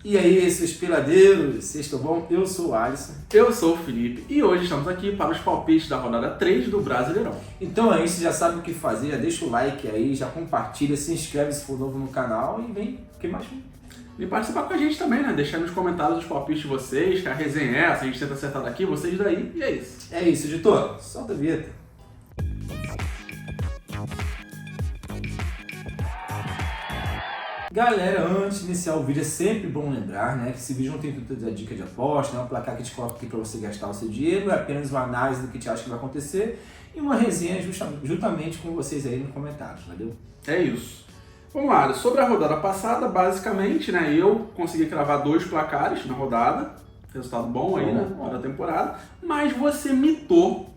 E aí, seus peladeiros, vocês estão bom? Eu sou o Alisson. Eu sou o Felipe e hoje estamos aqui para os palpites da rodada 3 do Brasileirão. Então aí, você já sabe o que fazer, já deixa o like aí, já compartilha, se inscreve se for novo no canal e vem, o que mais? E participar com a gente também, né? Deixar nos comentários os palpites de vocês, que a resenha é essa, a gente tenta acertar daqui, vocês daí, e é isso. É isso, editor, solta a vinheta. Galera, antes de iniciar o vídeo é sempre bom lembrar, né, que esse vídeo não tem tudo da dica de aposta, não é um placar que te coloca aqui para você gastar o seu dinheiro, é apenas uma análise do que te acha que vai acontecer e uma resenha justamente com vocês aí nos comentários, valeu? É isso. Vamos lá, sobre a rodada passada, basicamente, né, eu consegui cravar 2 placares na rodada, resultado bom aí, né, da temporada, mas você mitou,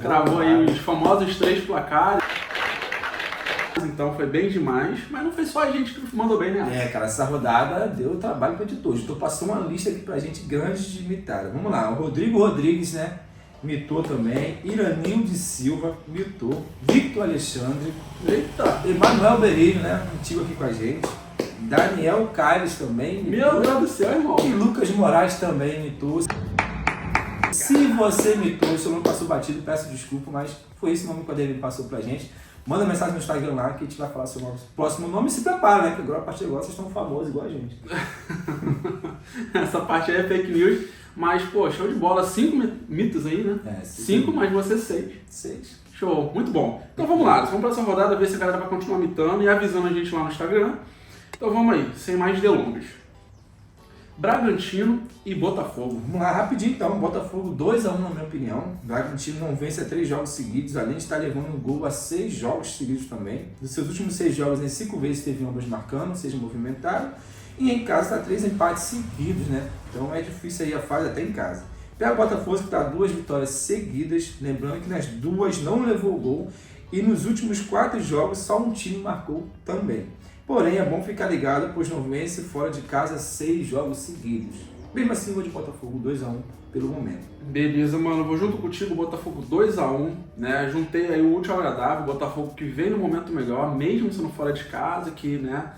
cravou aí os famosos 3 placares. Então foi bem demais, mas não foi só a gente que mandou bem, né? É, cara, essa rodada deu trabalho para editor. Estou passando uma lista aqui pra gente grande de imitada. Vamos lá, o Rodrigo Rodrigues, né? Mitou também. Iranildo Silva, mitou. Victor Alexandre. Eita! Emanuel Berilho, né? Antigo aqui com a gente. Daniel Caires também. Mitou. Meu Deus do céu, irmão! E Lucas Moraes também mitou. Se você mitou, seu nome passou batido, peço desculpa, mas foi esse nome que o Ademir passou pra gente. Manda mensagem no Instagram lá que a gente vai falar seu nome. Próximo nome, se prepara, né? Que agora a partir de agora vocês estão famosos igual a gente. Essa parte aí é fake news, mas pô, show de bola. 5 mitos aí, né? É, 5, mas você 6. 6. Show, muito bom. Então vamos lá, vamos para essa rodada, ver se a galera vai continuar mitando e avisando a gente lá no Instagram. Então vamos aí, sem mais delongas. Bragantino e Botafogo. Vamos lá, rapidinho então. Botafogo 2-1 na minha opinião. Bragantino não vence a 3 jogos seguidos, além de estar levando o gol a 6 jogos seguidos também. Dos seus últimos 6 jogos, em 5 vezes teve ambos marcando, seja movimentado. E em casa está 3 empates seguidos, né? Então é difícil aí a fase até em casa. Pega o Botafogo que está 2 vitórias seguidas, lembrando que nas 2 não levou o gol. E nos últimos 4 jogos só um time marcou também. Porém, é bom ficar ligado, pois não vence fora de casa 6 jogos seguidos. Mesmo assim, vou de Botafogo 2-1 pelo momento. Beleza, mano. Vou junto contigo, Botafogo 2-1, né? Juntei aí o útil ao agradável, Botafogo que vem no momento melhor, mesmo sendo fora de casa, que, né,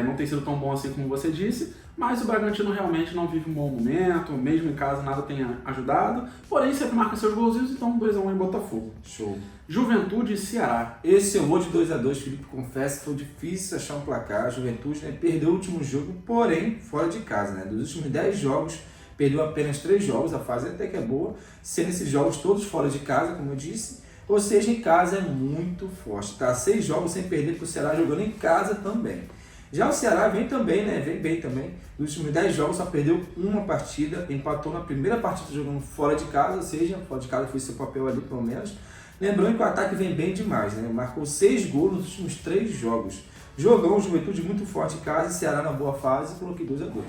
não tem sido tão bom assim como você disse, mas o Bragantino realmente não vive um bom momento, mesmo em casa nada tem ajudado, porém sempre marca seus golzinhos, então 2-1 em Botafogo. Show. Juventude e Ceará. Esse eu vou de 2-2, Felipe, confesso que foi difícil achar um placar. A Juventude, né, perdeu o último jogo, porém fora de casa, né? Dos últimos 10 jogos, perdeu apenas 3 jogos, a fase até que é boa, sendo esses jogos todos fora de casa, como eu disse, ou seja, em casa é muito forte, tá? 6 jogos sem perder para o Ceará jogando em casa também. Já o Ceará vem também, né? Vem bem também. Nos últimos 10 jogos só perdeu uma partida, empatou na primeira partida jogando fora de casa, ou seja, fora de casa foi seu papel ali pelo menos. Lembrando que o ataque vem bem demais, né? Marcou 6 gols nos últimos 3 jogos. Jogão, Juventude muito forte em casa, Ceará na boa fase, coloquei 2-2.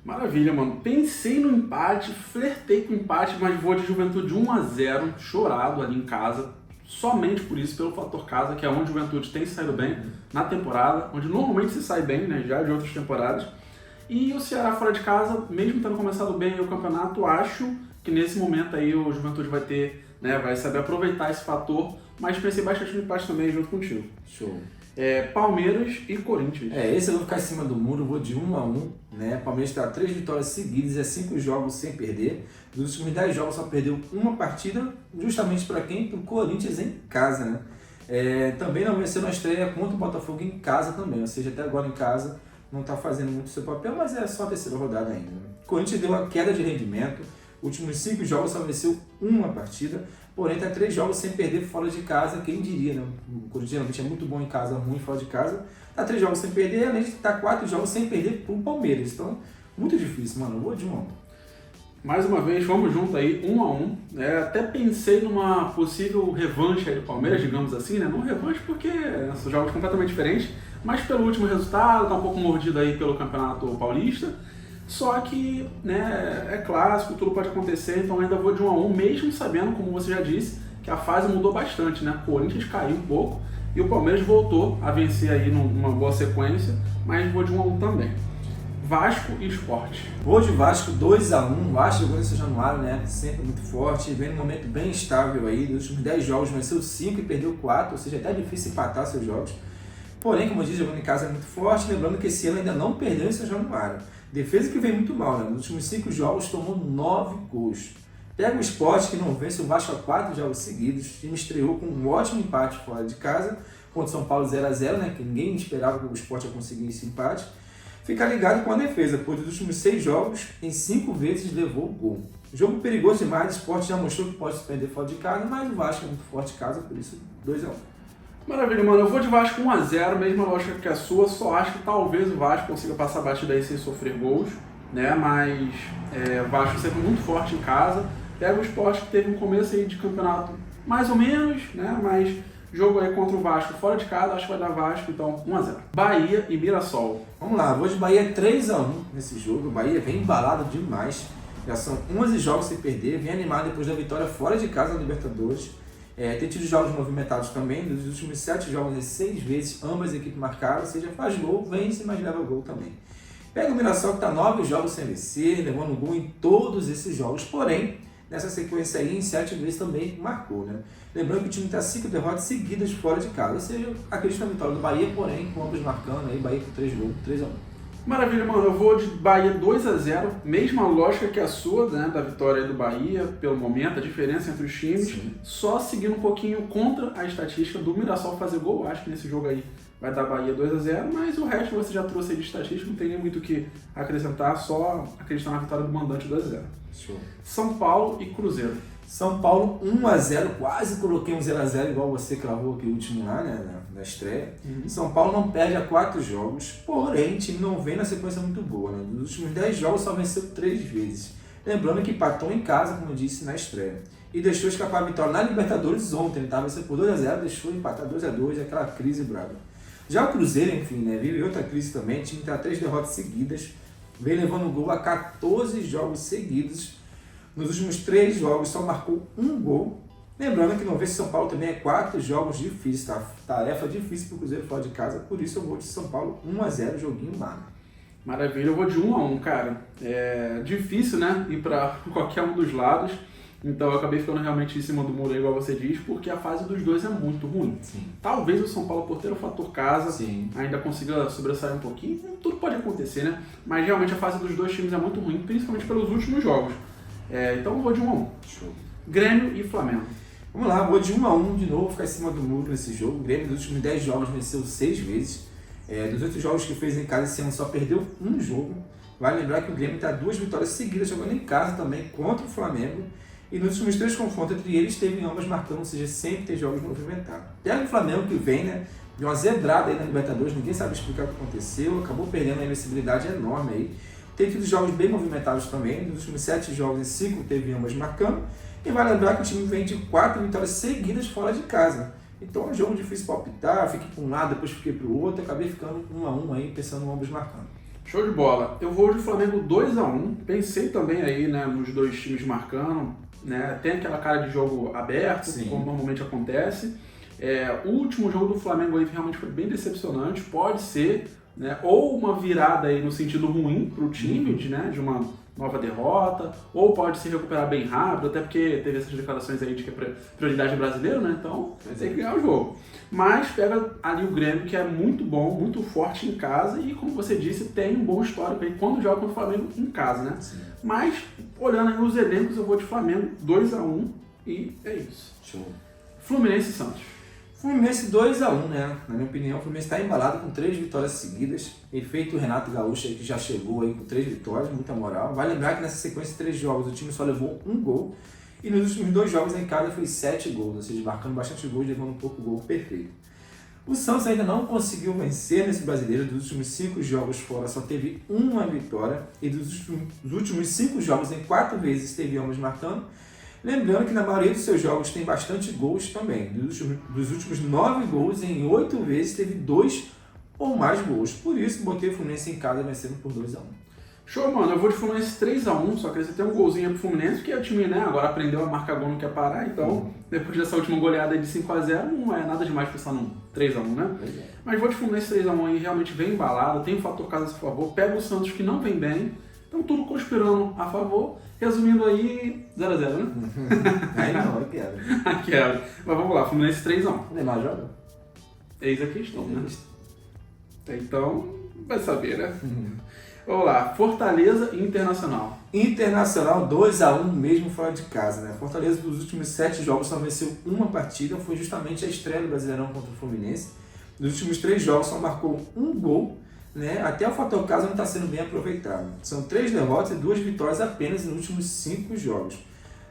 Maravilha, mano. Pensei no empate, flertei com o empate, mas vou de Juventude 1-0, chorado ali em casa. Somente por isso, pelo fator casa, que é onde o Juventude tem saído bem na temporada, onde normalmente se sai bem, né, já de outras temporadas. E o Ceará fora de casa, mesmo tendo começado bem o campeonato, acho que nesse momento aí o Juventude vai ter, né, vai saber aproveitar esse fator, mas pensei bastante no empate também junto contigo. Show. Palmeiras e Corinthians. Esse eu vou ficar em cima do muro, vou de 1-1, né? Palmeiras está 3 vitórias seguidas, 5 jogos sem perder. Dos últimos 10 jogos só perdeu uma partida, justamente para quem? Para o Corinthians em casa, né? Também não venceu na estreia contra o Botafogo em casa também, ou seja, até agora em casa não está fazendo muito seu papel, mas é só a terceira rodada ainda, né? O Corinthians deu uma queda de rendimento, últimos 5 jogos só venceu uma partida, porém está 3 jogos sem perder fora de casa, quem diria, né? O Corinthians geralmente é muito bom em casa, ruim fora de casa, está 3 jogos sem perder, além de estar 4 jogos sem perder para o Palmeiras, então muito difícil, mano, eu vou de 1-1. Mais uma vez, vamos junto aí, 1-1. Até pensei numa possível revanche aí do Palmeiras, digamos assim, né? Não revanche porque são jogos completamente diferentes, mas pelo último resultado, tá um pouco mordido aí pelo Campeonato Paulista. Só que, né, é clássico, tudo pode acontecer, então ainda vou de 1-1, mesmo sabendo, como você já disse, que a fase mudou bastante, né? O Corinthians caiu um pouco e o Palmeiras voltou a vencer aí numa boa sequência, mas vou de 1-1 também. Vasco e Sport. Hoje Vasco 2-1, Vasco jogando esse Januário, né? Sempre muito forte, vem num momento bem estável aí, dos últimos 10 jogos venceu 5 e perdeu 4, ou seja, até difícil empatar seus jogos. Porém, como eu disse, jogando em casa é muito forte, lembrando que esse ano ainda não perdeu em São Januário. Defesa que vem muito mal, né? Nos últimos 5 jogos tomou 9 gols. Pega o Sport, que não vence o Vasco há 4 jogos seguidos. O time estreou com um ótimo empate fora de casa, contra o São Paulo 0x0, né? Que ninguém esperava que o Sport ia conseguir esse empate. Fica ligado com a defesa, pois dos últimos 6 jogos, em 5 vezes levou gol. Jogo perigoso demais, o Sport já mostrou que pode se perder fora de casa, mas o Vasco é muito forte em casa, por isso 2x1. Maravilha, mano. Eu vou de Vasco 1x0, mesma lógica que a sua, só acho que talvez o Vasco consiga passar a batida aí sem sofrer gols, né? Mas o Vasco sempre muito forte em casa. Pega o Sport que teve um começo aí de campeonato mais ou menos, né? Mas jogo aí contra o Vasco fora de casa, acho que vai dar Vasco, então 1x0. Bahia e Mirassol. Vamos lá, vou de Bahia 3x1 nesse jogo. O Bahia vem embalado demais. Já são 11 jogos sem perder, vem animado depois da vitória fora de casa na Libertadores. Tem tido jogos movimentados também, dos últimos 7 jogos, 6 vezes, ambas as equipes marcaram, ou seja, faz gol, vence, mas leva gol também. Pega o Mirassol que está 9 jogos sem vencer, levando gol em todos esses jogos, porém, nessa sequência aí, em 7 vezes também marcou, né? Lembrando que o time está 5 derrotas seguidas fora de casa, ou seja, acredito na vitória do Bahia, porém, com ambos marcando, aí Bahia com 3 gols, 3x1. Maravilha, mano. Eu vou de Bahia 2x0, mesma lógica que a sua, né, da vitória aí do Bahia, pelo momento, a diferença entre os times, Sim. só seguindo um pouquinho contra a estatística do Mirassol fazer gol. Acho que nesse jogo aí vai dar Bahia 2x0, mas o resto você já trouxe aí de estatística, não tem nem muito o que acrescentar, só acreditar na vitória do mandante 2x0. Show. São Paulo e Cruzeiro. São Paulo 1x0, quase coloquei um 0x0 igual você cravou aqui o último lá, né, na estreia. São Paulo não perde há 4 jogos, porém o time não vem na sequência muito boa, né? Nos últimos 10 jogos só venceu 3 vezes. Lembrando que empatou em casa, como eu disse, na estreia. E deixou escapar a vitória na Libertadores ontem, ele estava vencendo por 2x0, deixou empatar 2x2, aquela crise brava. Já o Cruzeiro, enfim, né, vive outra crise também, o time está 3 derrotas seguidas, vem levando gol a 14 jogos seguidos. Nos últimos 3 jogos só marcou 1 gol. Lembrando que não vence São Paulo também é 4 jogos difíceis, tá? Tarefa difícil para o Cruzeiro fora de casa, por isso eu vou de São Paulo 1x0, joguinho magro. Maravilha, eu vou de 1x1, cara. É difícil, né, ir para qualquer um dos lados. Então eu acabei ficando realmente em cima do muro aí, igual você diz, porque a fase dos dois é muito ruim. Sim. Talvez o São Paulo, por ter o fator casa, Sim. ainda consiga sobressair um pouquinho. Tudo pode acontecer, né? Mas realmente a fase dos dois times é muito ruim, principalmente pelos últimos jogos. Então eu vou de 1x1. Show. Grêmio e Flamengo. Vamos lá, vou de 1x1 de novo, ficar em cima do muro nesse jogo. O Grêmio nos últimos 10 jogos venceu 6 vezes. Dos 8 jogos que fez em casa esse ano só perdeu 1 jogo. Vale lembrar que o Grêmio está 2 vitórias seguidas jogando em casa também contra o Flamengo. E nos últimos 3 confrontos entre eles, teve ambas marcando, ou seja, sempre tem jogos movimentados. Pega o Flamengo que vem, né? De uma zebrada aí na Libertadores, ninguém sabe explicar o que aconteceu, acabou perdendo uma invencibilidade enorme aí. Tem tido jogos bem movimentados também, nos últimos 7 jogos em 5 teve ambas marcando. E vale lembrar que o time vem de 4 vitórias seguidas fora de casa. Então é um jogo difícil para optar, fiquei para um lado, depois fiquei para o outro, acabei ficando 1x1 aí, pensando em ambos marcando. Show de bola. Eu vou de Flamengo 2x1. Pensei também aí, né, nos dois times marcando, né? Tem aquela cara de jogo aberto, Sim. como normalmente acontece. O último jogo do Flamengo aí realmente foi bem decepcionante. Pode ser, né, ou uma virada aí no sentido ruim para o time, de uma nova derrota, ou pode se recuperar bem rápido, até porque teve essas declarações aí de que é prioridade brasileiro, né? Então tem que ganhar o jogo. Mas pega ali o Grêmio, que é muito bom, muito forte em casa e, como você disse, tem um bom histórico aí quando joga contra o Flamengo em casa, né? Sim. Mas, olhando aí os elencos, eu vou de Flamengo 2x1 e é isso. Show. Fluminense e Santos. Fluminense 2x1, né? Na minha opinião, o Fluminense está embalado com 3 vitórias seguidas. Efeito Renato Gaúcho aí, que já chegou aí com 3 vitórias, muita moral. Vai lembrar que nessa sequência de 3 jogos o time só levou 1 gol. E nos últimos 2 jogos em casa foi 7 gols, ou seja, marcando bastante gols, levando um pouco gol perfeito. O Santos ainda não conseguiu vencer nesse brasileiro. Dos últimos 5 jogos fora só teve 1 vitória. E dos últimos 5 jogos em 4 vezes teve ambos marcando. Lembrando que na maioria dos seus jogos tem bastante gols também. Dos últimos 9 gols, em 8 vezes teve 2 ou mais gols. Por isso, botei o Fluminense em casa vencendo por 2x1. Show, mano. Eu vou de Fluminense 3x1, só queria ter um golzinho pro Fluminense, porque o time, né, agora aprendeu a marcar gol, não quer parar. Então, depois dessa última goleada de 5x0, não é nada demais pensar num 3x1, né? Mas vou de Fluminense 3x1 aí, realmente bem embalado, tem o fator casa a seu favor, pega o Santos que não vem bem, então tudo conspirando a favor. Resumindo aí, 0x0, né? Aí não, é piada. Aquela. Mas vamos lá, Fluminense 3x1. O Neymar joga? Eis a questão, né? Então, vai saber, né? Vamos lá, Fortaleza e Internacional. Internacional 2-1 mesmo fora de casa, né? Fortaleza dos últimos 7 jogos só venceu uma partida, foi justamente a estreia do Brasileirão contra o Fluminense. Dos últimos 3 jogos só marcou um gol, né? Até o fator casa não está sendo bem aproveitado. São 3 derrotas e 2 vitórias apenas nos últimos 5 jogos.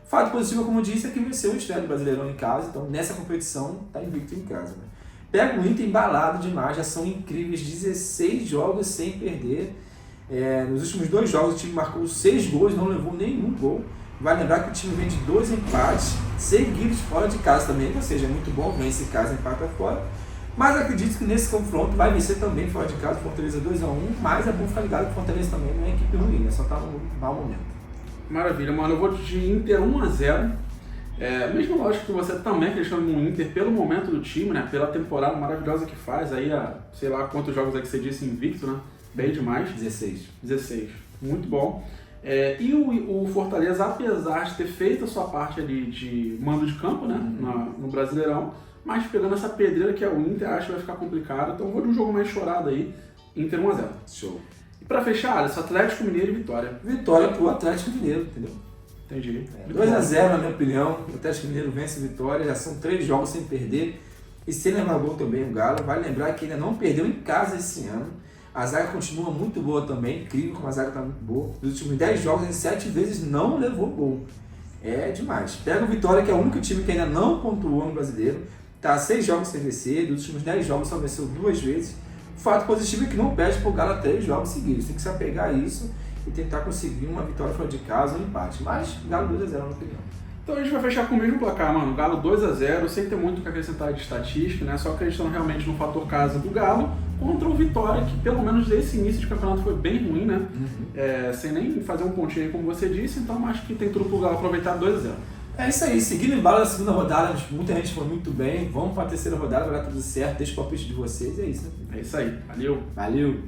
Fato positivo, como eu disse, é que venceu o estreia do Brasileirão em casa, então nessa competição está invicto em casa, né? Pega o Inter embalado demais, já são incríveis 16 jogos sem perder. Nos últimos 2 jogos o time marcou 6 gols, não levou nenhum gol. Vai lembrar que o time vem de 2 empates seguidos fora de casa também, ou seja, é muito bom, vence em casa, empata fora. Mas acredito que nesse confronto vai vencer também fora de casa, Fortaleza 2-1, mas é bom ficar ligado que o Fortaleza também não é equipe ruim, só está num mau momento. Maravilha, mano. Eu vou de Inter 1-0. Mesmo lógico que você também acreditando no Inter pelo momento do time, né? Pela temporada maravilhosa que faz, aí sei lá quantos jogos é que você disse invicto, né? Bem demais. 16. Muito bom. E o Fortaleza, apesar de ter feito a sua parte ali de mando de campo, né? No Brasileirão, mas pegando essa pedreira que é o Inter, acho que vai ficar complicado. Então vou de um jogo mais chorado aí, Inter 1-0. Show. E pra fechar, Alisson, Atlético Mineiro e Vitória. Vitória pro Atlético Mineiro, entendeu? Entendi. 2-0 na minha opinião, o Atlético Mineiro vence Vitória, já são 3 jogos sem perder. E sem levar gol também o Galo, vale lembrar que ainda não perdeu em casa esse ano. A zaga continua muito boa também, incrível como a zaga está muito boa. Nos últimos 10 jogos, em 7 vezes não levou gol. É demais. Pega o Vitória, que é o único time que ainda não pontuou no Brasileiro. Está 6 jogos sem vencer, dos últimos 10 jogos só venceu 2 vezes. O fato positivo é que não perde para o Galo 3 jogos seguidos. Tem que se apegar a isso e tentar conseguir uma vitória fora de casa ou um empate. Mas Galo 2-0 na opinião. Então a gente vai fechar com o mesmo placar, mano. Galo 2-0, sem ter muito o que acrescentar de estatística, né? Só acreditando realmente no fator casa do Galo contra o Vitória, que pelo menos desse início de campeonato foi bem ruim, né? Sem nem fazer um pontinho aí, como você disse, então acho que tem tudo pro Galo aproveitar 2-0. É isso aí, seguindo em bala na segunda rodada, muita gente foi muito bem. Vamos para a terceira rodada, vai dar tudo certo. Deixa o palpite de vocês, é isso, né? É isso aí, valeu! Valeu!